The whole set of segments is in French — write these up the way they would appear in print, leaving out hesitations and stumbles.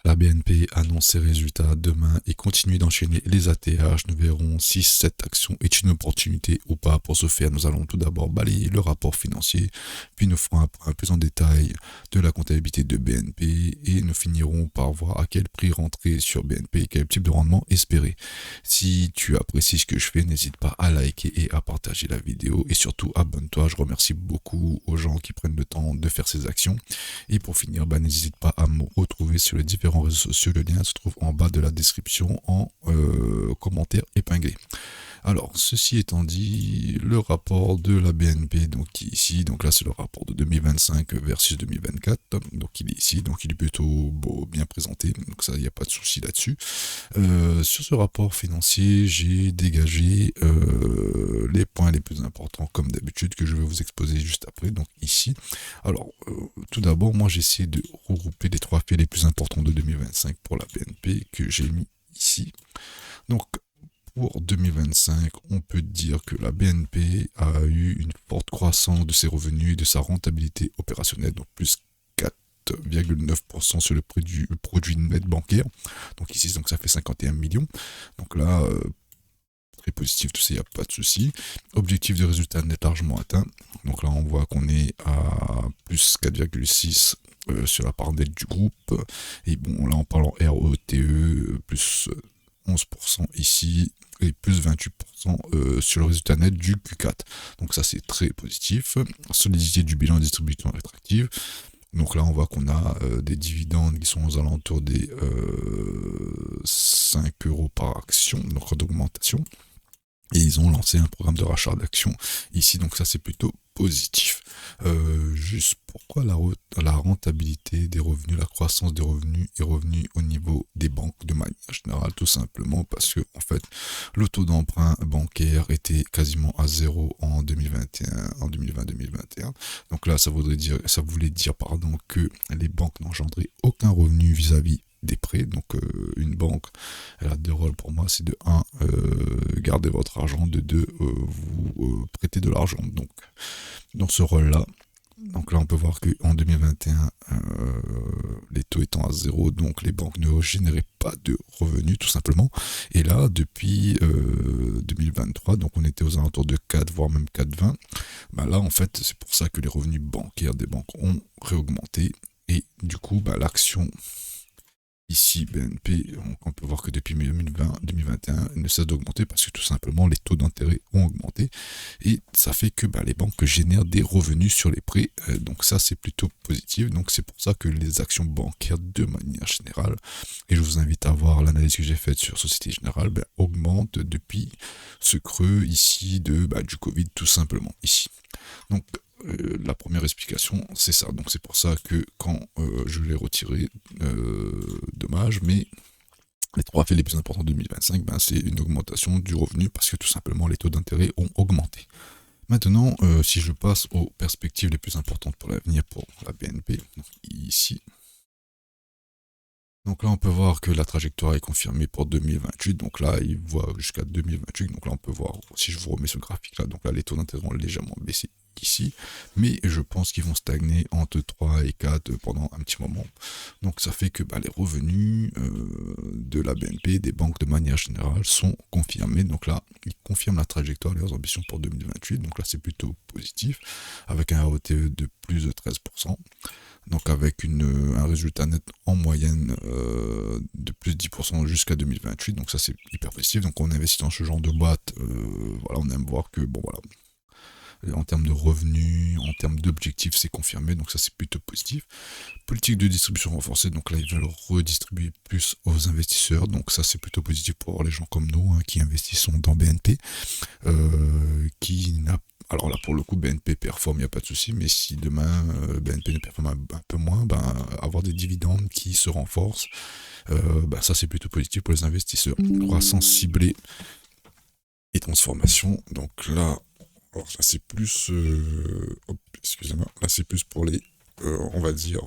La BNP annonce ses résultats demain et continue d'enchaîner les ATH. Nous verrons si cette action est une opportunité ou pas. Pour ce faire, nous allons tout d'abord balayer le rapport financier, puis nous ferons un point plus en détail de la comptabilité de BNP et nous finirons par voir à quel prix rentrer sur BNP et quel type de rendement espérer. Si tu apprécies ce que je fais, n'hésite pas à liker et à partager la vidéo et surtout abonne-toi. Je remercie beaucoup aux gens qui prennent le temps de faire ces actions. Et pour finir, n'hésite pas à me retrouver sur les différents réseaux sociaux. Le lien se trouve en bas de la description en commentaire épinglé. Alors, ceci étant dit, le rapport de la BNP, donc qui est ici, donc là c'est le rapport de 2025 versus 2024, donc il est ici, donc il est plutôt beau, bien présenté, donc ça, il n'y a pas de souci là-dessus. Sur ce rapport financier, j'ai dégagé les points les plus importants, comme d'habitude, que je vais vous exposer juste après, donc ici. Alors, tout d'abord, moi j'ai essayé de regrouper les trois faits les plus importants de 2025 pour la BNP, que j'ai mis ici. Donc, pour 2025, on peut dire que la BNP a eu une forte croissance de ses revenus et de sa rentabilité opérationnelle, donc plus 4,9% sur le produit net bancaire. Donc ici, donc ça fait 51 millions. Donc là, très positif, tout ça, il n'y a pas de souci. Objectif de résultat net largement atteint. Donc là, on voit qu'on est à plus 4,6 sur la part nette du groupe. Et bon, là, on parle en ROTE, plus 11% ici et plus 28% sur le résultat net du Q4. Donc ça, c'est très positif. Solidité du bilan de distribution rétractive. Donc là, on voit qu'on a des dividendes qui sont aux alentours des 5 euros par action, donc d'augmentation. Et ils ont lancé un programme de rachat d'actions ici, donc ça c'est plutôt positif. Juste pourquoi la rentabilité des revenus, la croissance des revenus est revenue au niveau des banques de manière générale, tout simplement parce que en fait le taux d'emprunt bancaire était quasiment à zéro en 2021, en 2020-2021. Donc là ça voulait dire que les banques n'engendraient aucun revenu vis-à-vis des prêts. Donc une banque, elle a deux rôles pour moi, c'est de 1, garder votre argent, de 2, vous prêter de l'argent. Donc dans ce rôle-là, donc là on peut voir qu'en 2021, les taux étant à zéro, donc les banques ne généraient pas de revenus tout simplement. Et là, depuis 2023, donc on était aux alentours de 4, voire même 4,20. Là en fait, c'est pour ça que les revenus bancaires des banques ont réaugmenté. Et du coup, l'action ici, BNP, on peut voir que depuis 2020-2021, elle ne cesse d'augmenter parce que tout simplement les taux d'intérêt ont augmenté et ça fait que les banques génèrent des revenus sur les prêts, donc ça c'est plutôt positif. Donc c'est pour ça que les actions bancaires de manière générale, et je vous invite à voir l'analyse que j'ai faite sur Société Générale, augmentent depuis ce creux ici du Covid tout simplement ici. Donc la première explication, c'est ça. Donc c'est pour ça que quand je l'ai retiré, dommage, mais les trois faits les plus importants de 2025, c'est une augmentation du revenu parce que tout simplement les taux d'intérêt ont augmenté. Maintenant, si je passe aux perspectives les plus importantes pour l'avenir pour la BNP, donc ici. Donc là, on peut voir que la trajectoire est confirmée pour 2028. Donc là, il voit jusqu'à 2028. Donc là, on peut voir, si je vous remets ce graphique-là, donc là, les taux d'intérêt ont légèrement baissé ici. Mais je pense qu'ils vont stagner entre 3 et 4 pendant un petit moment. Donc ça fait que les revenus de la BNP, des banques de manière générale, sont confirmés. Donc là, ils confirment la trajectoire et leurs ambitions pour 2028. Donc là, c'est plutôt positif, avec un ROTE de plus de 13%. Donc avec un résultat net en moyenne de plus de 10% jusqu'à 2028, donc ça c'est hyper positif. Donc on investit dans ce genre de boîte, voilà, on aime voir que en termes de revenus, en termes d'objectifs, c'est confirmé, donc ça c'est plutôt positif. Politique de distribution renforcée, donc là ils veulent redistribuer plus aux investisseurs, donc ça c'est plutôt positif pour les gens comme nous qui investissons dans BNP, qui n'a alors là pour le coup BNP performe, il n'y a pas de souci, mais si demain BNP ne performe un peu moins, avoir des dividendes qui se renforcent, ça c'est plutôt positif pour les investisseurs. Croissance ciblée et transformation, donc là, alors là c'est plus, excusez-moi, là c'est plus pour les, on va dire,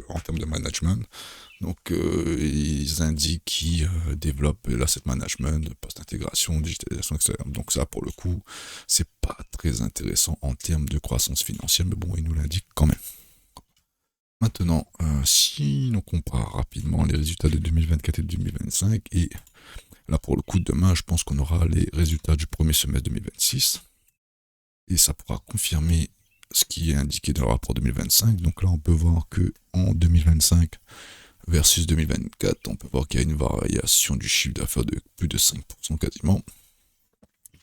en termes de management. Donc ils indiquent qu'ils développent l'asset management, post-intégration, digitalisation, etc. Donc ça pour le coup, c'est pas très intéressant en termes de croissance financière, mais bon, ils nous l'indiquent quand même. Maintenant, si l'on compare rapidement les résultats de 2024 et de 2025, et là pour le coup demain, je pense qu'on aura les résultats du premier semestre 2026, et ça pourra confirmer ce qui est indiqué dans le rapport 2025. Donc là, on peut voir que en 2025 versus 2024, on peut voir qu'il y a une variation du chiffre d'affaires de plus de 5% quasiment.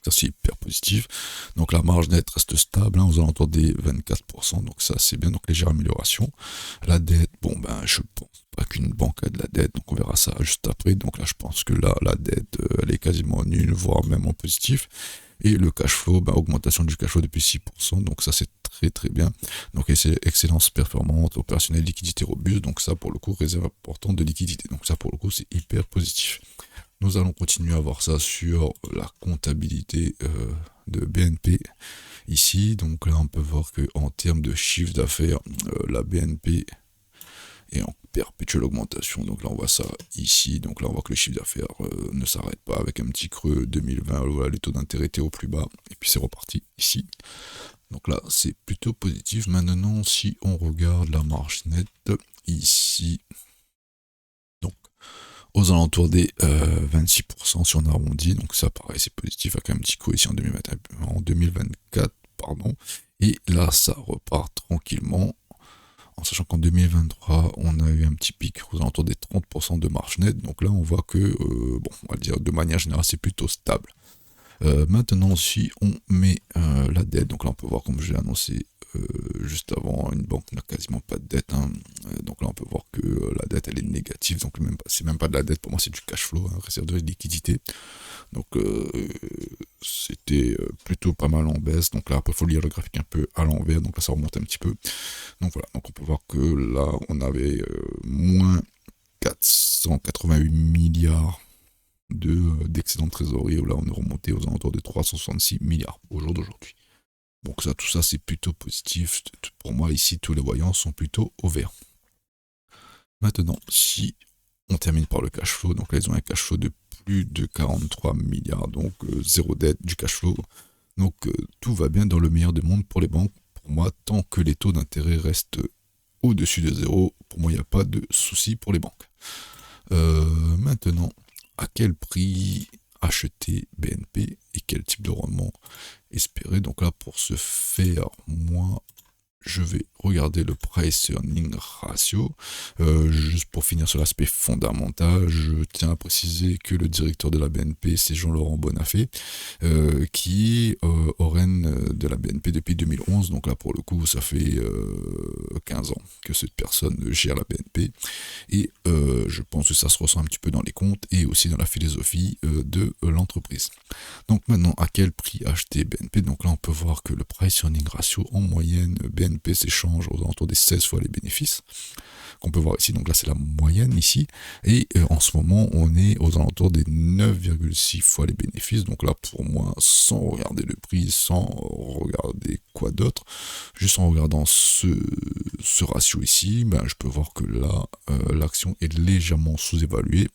Ça, c'est hyper positif. Donc la marge nette reste stable, aux alentours des 24%. Donc ça, c'est bien, donc légère amélioration. La dette, bon, ben, je pense pas qu'une banque a de la dette, donc on verra ça juste après. Donc là, je pense que là, la dette, elle est quasiment nulle, voire même en positif. Et le cash flow, ben, augmentation du cash flow depuis 6%. Donc ça, c'est très très bien. Donc c'est excellence performante, opérationnelle, liquidité robuste. Donc ça, pour le coup, réserve importante de liquidité. Donc ça, pour le coup, c'est hyper positif. Nous allons continuer à voir ça sur la comptabilité de BNP ici. Donc là, on peut voir que en termes de chiffre d'affaires, la BNP est en perpétuelle augmentation. Donc là, on voit ça ici. Donc là, on voit que le chiffre d'affaires ne s'arrête pas avec un petit creux 2020. Voilà, les taux d'intérêt étaient au plus bas. Et puis c'est reparti ici. Donc là, c'est plutôt positif. Maintenant, si on regarde la marge nette ici, donc aux alentours des 26% si on arrondit, donc ça pareil c'est positif avec un petit coup ici en 2024, pardon, et là ça repart tranquillement, en sachant qu'en 2023 on a eu un petit pic aux alentours des 30% de marge nette, donc là on voit que, bon on va dire de manière générale c'est plutôt stable. Maintenant, si on met la dette, donc là on peut voir comme j'ai annoncé juste avant, une banque n'a quasiment pas de dette. Donc là on peut voir que la dette elle est négative, donc c'est même pas de la dette, pour moi c'est du cash flow, réserve de liquidité. Donc c'était plutôt pas mal en baisse. Donc là après il faut lire le graphique un peu à l'envers, donc là ça remonte un petit peu. Donc voilà, donc on peut voir que là on avait moins 488 milliards d'excédent de trésorerie, où là on est remonté aux alentours de 366 milliards au jour d'aujourd'hui. Donc ça, tout ça c'est plutôt positif. Pour moi ici tous les voyants sont plutôt au vert. Maintenant, si on termine par le cash flow, donc là ils ont un cash flow de plus de 43 milliards, donc zéro dette, du cash flow. Donc tout va bien dans le meilleur des mondes pour les banques. Pour moi, tant que les taux d'intérêt restent au-dessus de zéro, pour moi il n'y a pas de souci pour les banques. Maintenant, à quel prix acheter BNP et quel type de rendement espérer? Donc là, pour ce faire, moi, je vais regarder le price earning ratio. Juste pour finir sur l'aspect fondamental, je tiens à préciser que le directeur de la BNP, c'est Jean-Laurent Bonnafé, qui est au REN de la BNP depuis 2011. Donc là, pour le coup, ça fait 15 ans que cette personne gère la BNP. Et je pense que ça se ressent un petit peu dans les comptes et aussi dans la philosophie de l'entreprise. Donc maintenant, à quel prix acheter BNP? Donc là, on peut voir que le price earning ratio, en moyenne, BNP s'échange aux alentours des 16 fois les bénéfices, qu'on peut voir ici. Donc là, c'est la moyenne ici. Et en ce moment, on est aux alentours des 9,6 fois les bénéfices. Donc là, pour moi, sans regarder le prix, sans regarder quoi d'autre, juste en regardant ce ratio ici, ben, je peux voir que là, l'action est légèrement sous-évaluée.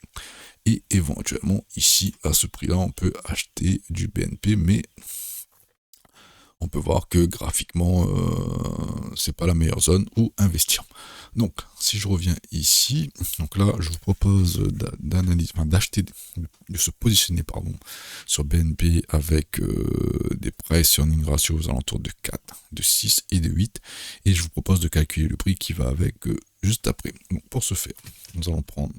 Et éventuellement, ici, à ce prix-là, on peut acheter du BNP, mais on peut voir que graphiquement, c'est pas la meilleure zone où investir. Donc, si je reviens ici, donc là, je vous propose d'acheter, de se positionner, pardon, sur BNP avec des price earning ratio aux alentours de 4, de 6 et de 8. Et je vous propose de calculer le prix qui va avec juste après. Donc, pour ce faire, nous allons prendre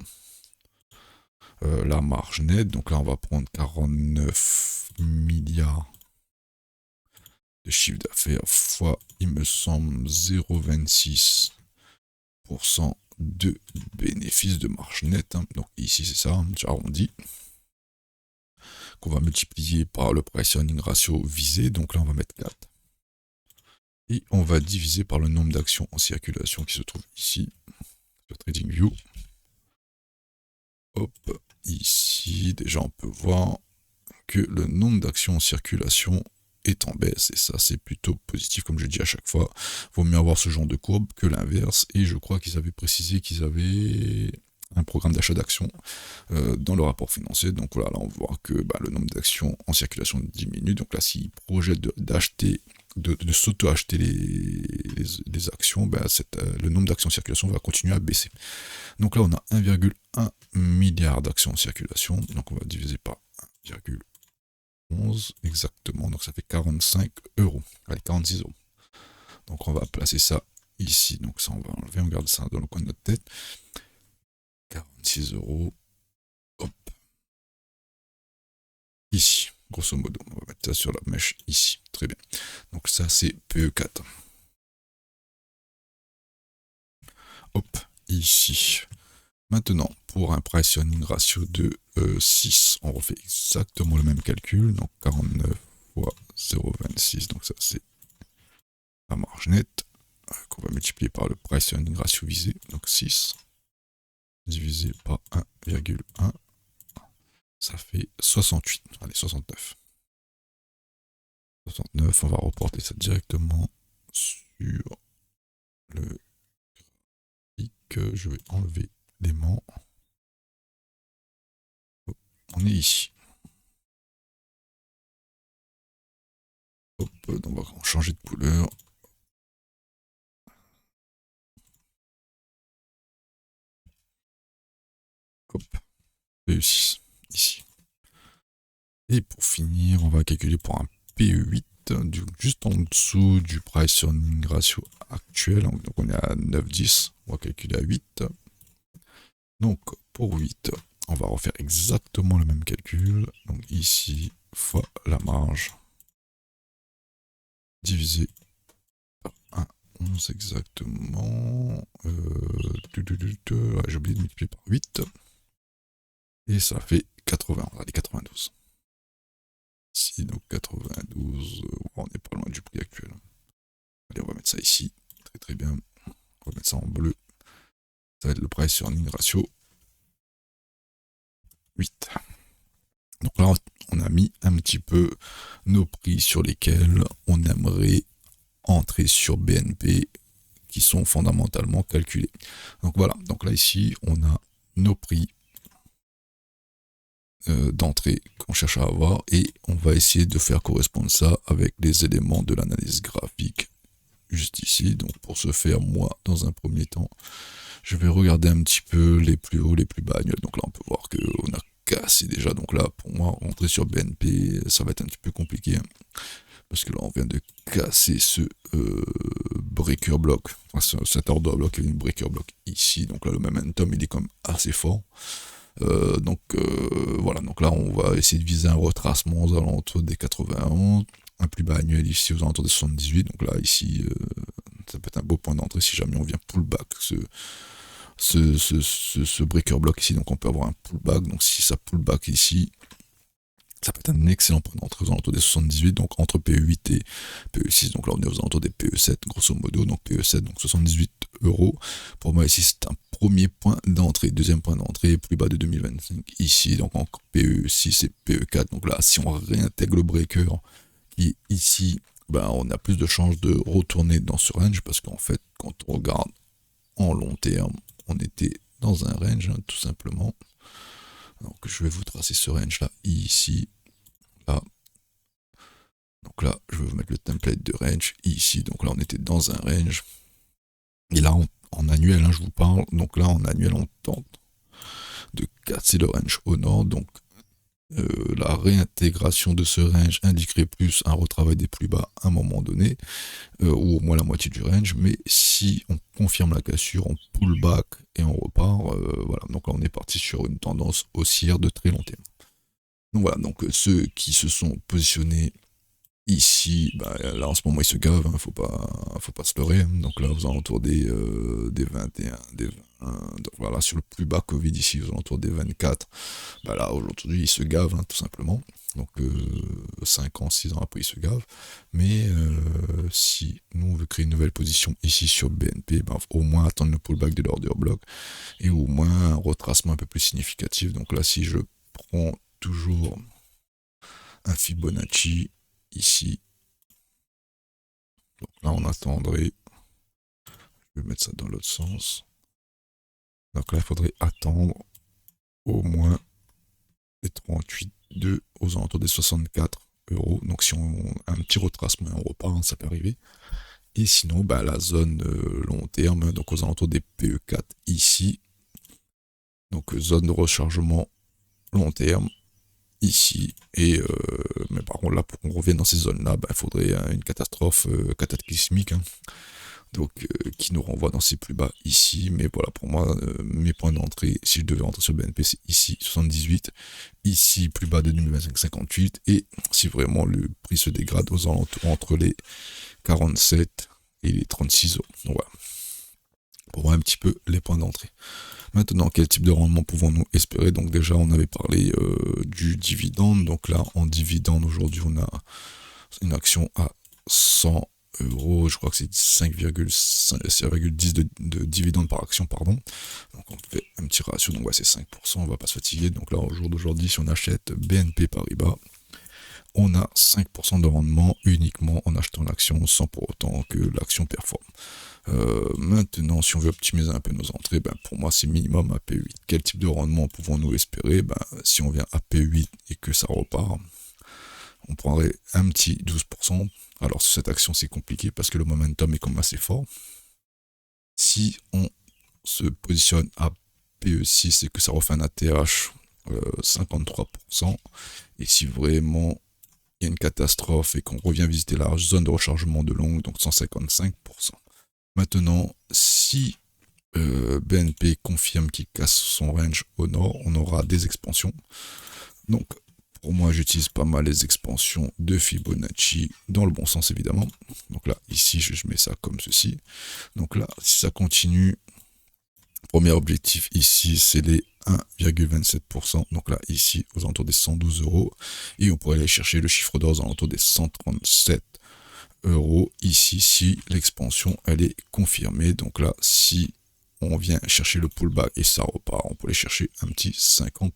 la marge nette. Donc là, on va prendre 49 milliards de chiffre d'affaires fois, il me semble, 0,26% de bénéfice de marge nette. Donc ici, c'est ça, j'arrondis. Qu'on va multiplier par le price earning ratio visé. Donc là, on va mettre 4. Et on va diviser par le nombre d'actions en circulation qui se trouve ici, sur TradingView. Hop, ici, déjà, on peut voir que le nombre d'actions en circulation est en baisse, et ça c'est plutôt positif, comme je dis à chaque fois. Vaut mieux avoir ce genre de courbe que l'inverse, et je crois qu'ils avaient précisé qu'ils avaient un programme d'achat d'actions dans le rapport financier. Donc voilà, là on voit que le nombre d'actions en circulation diminue. Donc là, s'ils projettent d'acheter de s'auto-acheter les actions, ben le nombre d'actions en circulation va continuer à baisser. Donc là, on a 1,1 milliard d'actions en circulation. Donc on va diviser par 1,11 exactement. Donc ça fait 45 euros. Allez, 46 euros. Donc on va placer ça ici. Donc ça, on va enlever, on garde ça dans le coin de notre tête. 46 euros. Hop. Ici, grosso modo. On va mettre ça sur la mèche ici. Très bien. Donc ça, c'est PE4. Hop, ici. Maintenant, pour un price earning ratio de 6, on refait exactement le même calcul. Donc 49 fois 0,26. Donc ça, c'est la marge nette qu'on va multiplier par le price earning ratio visé. Donc 6 divisé par 1,1. Ça fait 68. Allez, 69. 69, on va reporter ça directement sur le graphique. Je vais enlever l'élément. On est ici. Hop, donc on va changer de couleur. Hop, PE6, ici. Et pour finir, on va calculer pour un PE8, juste en dessous du price earning ratio actuel. Donc on est à 9,10. On va calculer à 8. Donc pour 8, on va refaire exactement le même calcul. Donc ici, fois la marge, divisé par 1,11 exactement. J'ai oublié de multiplier par 8. Et ça fait 80, allez, 92. Ici, donc 92, on n'est pas loin du prix actuel. Allez, on va mettre ça ici. Très très bien. On va mettre ça en bleu. Ça va être le price earning ratio 8. Donc là, on a mis un petit peu nos prix sur lesquels on aimerait entrer sur BNP qui sont fondamentalement calculés. Donc voilà, donc là ici, on a nos prix d'entrée qu'on cherche à avoir et on va essayer de faire correspondre ça avec les éléments de l'analyse graphique juste ici. Donc pour ce faire, moi, dans un premier temps, je vais regarder un petit peu les plus hauts, les plus bas annuels. Donc là, on peut voir qu'on a cassé déjà. Donc là, pour moi, rentrer sur BNP, ça va être un petit peu compliqué. Hein, parce que là, on vient de casser ce breaker block. Enfin, cet order block et une breaker block ici. Donc là, le momentum, il est quand même assez fort. Voilà, donc là on va essayer de viser un retracement aux alentours des 91, un plus bas annuel ici aux alentours des 78, donc là ici ça peut être un beau point d'entrée si jamais on vient pullback ce breaker block ici, donc on peut avoir un pullback, donc si ça pullback ici, ça peut être un excellent point d'entrée aux alentours des 78, donc entre PE8 et PE6, donc là on est aux alentours des PE7 grosso modo, donc PE7, donc 78 euros. Pour moi ici c'est un premier point d'entrée, deuxième point d'entrée, plus bas de 2025 ici, donc en PE6 et PE4, donc là si on réintègre le breaker qui est ici, ben, on a plus de chances de retourner dans ce range, parce qu'en fait quand on regarde en long terme, on était dans un range hein, tout simplement. Donc je vais vous tracer ce range là ici, là. Donc là, je vais vous mettre le template de range ici. Donc là, on était dans un range. Et là, en annuel, hein, je vous parle. Donc là, en annuel, on tente de casser le range au nord. Donc la réintégration de ce range indiquerait plus un retravail des plus bas à un moment donné, ou au moins la moitié du range. Mais si on confirme la cassure, on pull back et on repart. Voilà. Donc là, on est parti sur une tendance haussière de très long terme. Donc voilà, donc ceux qui se sont positionnés ici, bah, là en ce moment ils se gavent, hein, faut pas se leurrer. Hein. Donc là aux alentours des 21, des 20, donc voilà, sur le plus bas Covid ici, aux alentours des 24, bah là aujourd'hui ils se gavent hein, tout simplement. Donc 5 ans, 6 ans après ils se gavent. Mais si nous on veut créer une nouvelle position ici sur BNP, bah, au moins attendre le pullback de l'order block et au moins un retracement un peu plus significatif. Donc là si je prends toujours un Fibonacci ici, donc là on attendrait, je vais mettre ça dans l'autre sens, donc là il faudrait attendre au moins les 38,2 aux alentours des 64 euros. Donc si on a un petit retracement, on repart, hein, ça peut arriver. Et sinon, bah, la zone long terme, donc aux alentours des PE4 ici. Donc zone de rechargement long terme ici. Et mais par contre là, pour qu'on revienne dans ces zones-là, bah, il faudrait une catastrophe cataclysmique, hein, donc qui nous renvoie dans ces plus bas ici. Mais voilà, pour moi, mes points d'entrée, si je devais rentrer sur BNP, c'est ici 78, ici plus bas de 2025 58, et si vraiment le prix se dégrade aux alentours entre les 47 et les 36 euros. Donc voilà, pour voir un petit peu les points d'entrée. Maintenant, quel type de rendement pouvons-nous espérer? Donc déjà, on avait parlé du dividende. Donc là, en dividende, aujourd'hui, on a une action à 100 euros. Je crois que c'est 5,10 de dividende par action, pardon. Donc on fait un petit ratio, donc ouais, c'est 5%, on va pas se fatiguer. Donc là, au jour d'aujourd'hui, si on achète BNP Paribas, on a 5% de rendement uniquement en achetant l'action sans pour autant que l'action performe. Maintenant, si on veut optimiser un peu nos entrées, ben, pour moi c'est minimum à P8. Quel type de rendement pouvons-nous espérer? Ben, si on vient à P8 et que ça repart, on prendrait un petit 12%. Alors sur cette action c'est compliqué parce que le momentum est quand même assez fort. Si on se positionne à PE6 et que ça refait un ATH 53%, et si vraiment il y a une catastrophe et qu'on revient visiter la zone de rechargement de longue, donc 155%. Maintenant, si BNP confirme qu'il casse son range au nord, on aura des expansions. Donc, pour moi, j'utilise pas mal les expansions de Fibonacci, dans le bon sens évidemment. Donc là, ici, je mets ça comme ceci. Donc là, si ça continue, premier objectif ici, c'est les 1,27%. Donc là, ici, aux alentours des 112 euros. Et on pourrait aller chercher le chiffre d'or aux alentours des 137 euros ici, si l'expansion elle est confirmée. Donc là, si on vient chercher le pullback et ça repart, on peut aller chercher un petit 50%,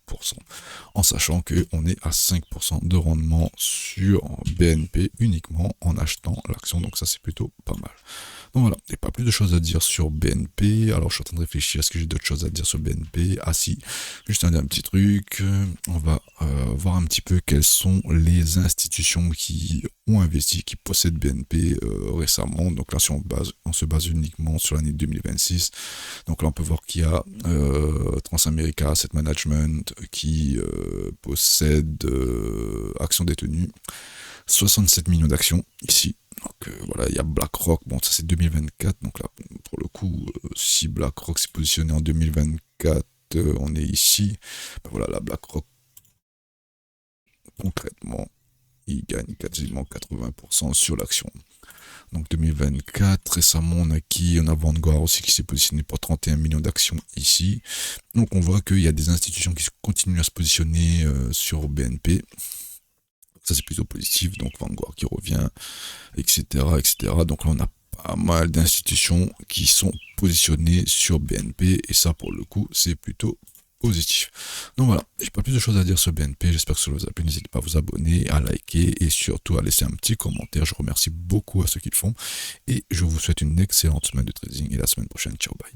en sachant qu'on est à 5% de rendement sur BNP uniquement en achetant l'action. Donc ça, c'est plutôt pas mal. Donc voilà, il n'y a pas plus de choses à dire sur BNP. Alors je suis en train de réfléchir, est-ce que j'ai d'autres choses à dire sur BNP? Ah si, juste un petit truc. On va voir un petit peu quelles sont les institutions qui ont investi, qui possèdent BNP récemment. Donc là, si on se base uniquement sur l'année 2026, donc là on peut voir qu'il y a Transamerica Asset Management qui possède actions détenues, 67 millions d'actions ici. Donc voilà, il y a BlackRock, bon ça c'est 2024, donc là pour le coup, si BlackRock s'est positionné en 2024, on est ici, ben voilà, la BlackRock, concrètement, il gagne quasiment 80% sur l'action. Donc 2024, récemment on a Vanguard aussi qui s'est positionné pour 31 millions d'actions ici. Donc on voit qu'il y a des institutions qui continuent à se positionner sur BNP. Ça c'est plutôt positif, donc Vanguard qui revient, etc., etc. Donc là on a pas mal d'institutions qui sont positionnées sur BNP, et ça pour le coup c'est plutôt positif. Donc voilà, j'ai pas plus de choses à dire sur BNP, j'espère que ça vous a plu, n'hésitez pas à vous abonner, à liker et surtout à laisser un petit commentaire, je remercie beaucoup à ceux qui le font, et je vous souhaite une excellente semaine de trading, et la semaine prochaine, ciao bye.